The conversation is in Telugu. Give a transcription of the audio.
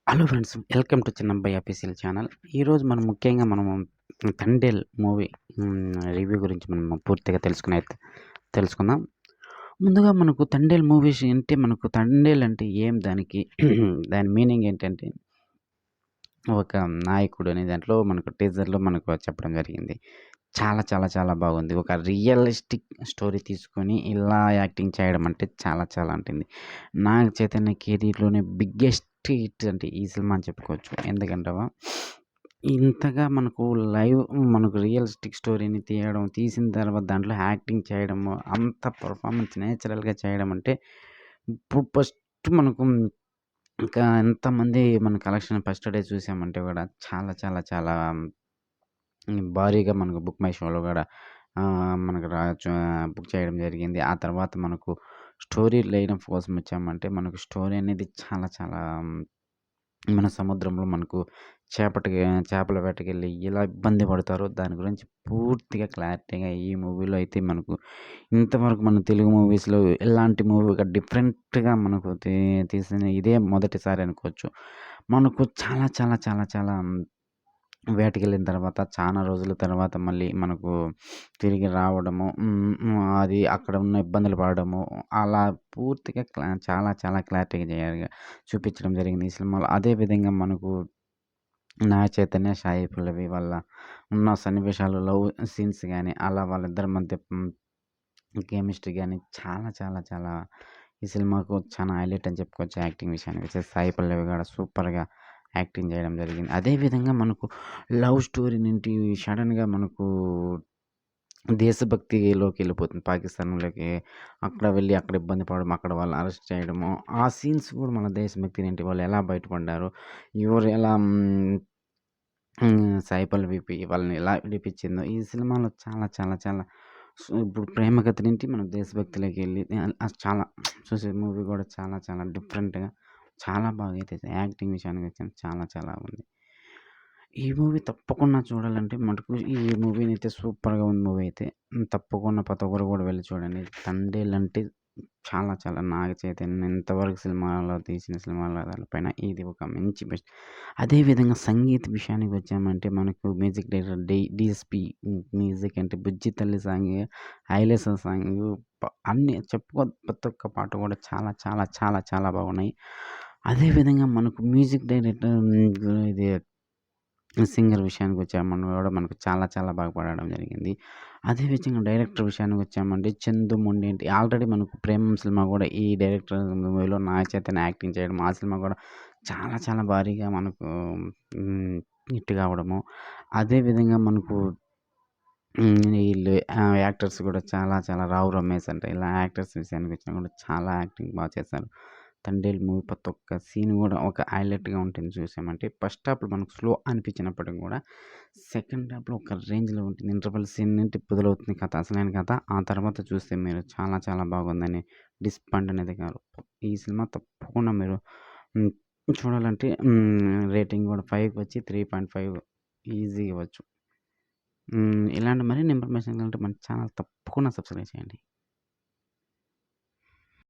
Hello friends, welcome to Chinnabbayi official channel. ఈరోజు మనం ముఖ్యంగా తండేల్ మూవీ రివ్యూ గురించి మనం పూర్తిగా తెలుసుకుందాం. ముందుగా మనకు తండేల్ మూవీస్ అంటే మనకు తండేల్ అంటే ఏం దానికి దాని మీనింగ్ ఏంటంటే ఒక నాయకుడు అనే దాంట్లో మనకు టీజర్‌లో మనకు చెప్పడం జరిగింది. చాలా చాలా చాలా బాగుంది. ఒక రియలిస్టిక్ స్టోరీ తీసుకొని ఇలా యాక్టింగ్ చేయడం అంటే చాలా చాలా ఉంటుంది. నాగ చైతన్య కెరీర్‌లోనే బిగ్గెస్ట్ హిట్ అంటే ఈ సినిమా అని చెప్పుకోవచ్చు. ఎందుకంటావా? ఇంతగా మనకు రియలిస్టిక్ స్టోరీని తీసిన తర్వాత దాంట్లో యాక్టింగ్ చేయడము, అంత పర్ఫార్మెన్స్ నేచురల్‌గా చేయడం అంటే ఇప్పుడు ఫస్ట్ మనకు ఇంకా ఎంతమంది మన కలెక్షన్ ఫస్ట్ డే చూసామంటే కూడా చాలా చాలా చాలా భారీగా మనకు బుక్ మై షోలో గూడా మనకు బుక్ చేయడం జరిగింది. ఆ తర్వాత మనకు స్టోరీ లైన్ కోసం వచ్చామంటే, మనకు స్టోరీ అనేది చాలా చాలా మన సముద్రంలో మనకు చేపల వేటకెళ్ళి ఎలా ఇబ్బంది పడతారో దాని గురించి పూర్తిగా క్లారిటీగా ఈ మూవీలో అయితే మనకు ఇంతవరకు మన తెలుగు మూవీస్‌లో ఇలాంటి మూవీ ఒక డిఫరెంట్‌గా మనకు తీసిన ఇదే మొదటిసారి అనుకోవచ్చు. మనకు చాలా చాలా చాలా చాలా వేటకెళ్ళిన తర్వాత చానా రోజుల తర్వాత మళ్ళీ మనకు తిరిగి రావడము. అది అక్కడ ఉన్న ఇబ్బందులు పడడము. అలా పూర్తిగా చాలా చాలా క్లారిటీగా చూపించడం జరిగింది ఈ సినిమాలో. అదే విధంగా మనకు నాగ చైతన్య, సాయి పల్లవి వాళ్ళ ఉన్న సన్నివేశాలు, లవ్ సీన్స్ గాని, అలా వాళ్ళిద్దరి మధ్య కెమిస్ట్రీ గాని చాలా చాలా చాలా ఈ సినిమాకు చాలా హైలైట్ అని చెప్పుకోవచ్చు. యాక్టింగ్ విషయానికొస్తే సాయి పల్లవి కూడా సూపర్‌గా యాక్టింగ్ చేయడం జరిగింది. అదే విధంగా మనకు లవ్ స్టోరీ నుండి సడెన్‌గా మనకు దేశభక్తిలోకెళ్ళిపోతుంది. పాకిస్తాన్‌లోకి అక్కడ వెళ్లి అక్కడ ఇబ్బంది పడడం, అక్కడ వాళ్ళని అరెస్ట్ చేయడము. ఆ సీన్స్ కూడా మన దేశభక్తి నుండి వాళ్ళు ఎలా బయటపడ్డారు, ఎవరు ఎలా సాయి పల్లవి వాళ్ళని ఎలా విడిపించిందో ఈ సినిమాలో చాలా చాలా చాలా ఇప్పుడు ప్రేమ కథ నుండి మనం దేశభక్తిలోకెళ్ళి చాలా చూసే మూవీ కూడా చాలా చాలా డిఫరెంట్‌గా చాలా బాగా అయితే యాక్టింగ్ విషయానికొస్తే చాలా చాలా ఉంది. ఈ మూవీ తప్పకుండా చూడాలంటే మటుకు ఈ మూవీనైతే సూపర్‌గా ఉంది మూవీ అయితే. తప్పకుండా ప్రతి ఒక్కరు కూడా వెళ్లి చూడండి. 'తండేల్' అంటే చాలా చాలా నాగ చైతన్య ఇంతవరకు సినిమాలో తీసిన సినిమాల దానిపైన ఇది ఒక మంచి బెస్ట్. అదే విధంగా సంగీత విషయానికి వచ్చామంటే మనకు మ్యూజిక్ డైరెక్టర్ డీఎస్‌పీ మ్యూజిక్ అంటే 'బుజ్జి తల్లి' సాంగ్, 'హైలేసా' సాంగు అన్నీ ప్రతి ఒక్క పాట కూడా చాలా చాలా చాలా చాలా బాగున్నాయి. అదే విధంగా మనకు మ్యూజిక్ డైరెక్టర్ ఇది సింగర్ విషయానికొచ్చామన్నా కూడా మనకు చాలా చాలా బాగా పాడడం జరిగింది. అదే విధంగా డైరెక్టర్ విషయానికొచ్చామంటే 'చందు మొండేంటి' ఆల్రెడీ మనకు 'ప్రేమం' సినిమా కూడా ఈ డైరెక్టర్ మూవీలో నాగ చైతన్య యాక్టింగ్ చేయడం, ఆ సినిమా కూడా చాలా చాలా భారీగా మనకు హిట్ కావడము. అదే విధంగా మనకు ఈళ్ళు యాక్టర్స్ కూడా చాలా చాలా 'రావు రమేష్' అంటే ఇలా యాక్టర్స్ విషయానికొచ్చినా కూడా చాలా యాక్టింగ్ బాగా చేశారు. 'తండేల్' మూవీ ప్రతి ఒక్క సీన్ కూడా ఒక హైలైట్‌గా ఉంటుంది చూసామంటే. ఫస్ట్ హాఫ్‌లో మనకు స్లో అనిపించినప్పటికి కూడా సెకండ్ హాఫ్‌లో ఒక రేంజ్‌లో ఉంటుంది. ఇంటర్వల్ సీన్ నుండి మొదలవుతుంది కథ, అసలైన కథ. ఆ తర్వాత చూస్తే మీరు చాలా చాలా బాగుందని డిసప్పాయింట్ అనేది కాదు. ఈ సినిమా తప్పకుండా మీరు హ్మ్, చూడాలంటే రేటింగ్ కూడా 5కి వచ్చి 3.5 ఈజీగా ఇవ్వచ్చు. ఇలాంటి మరిన్ని ఇన్ఫర్మేషన్ కావాలంటే మన ఛానల్ తప్పకుండా సబ్స్క్రైబ్ చేయండి.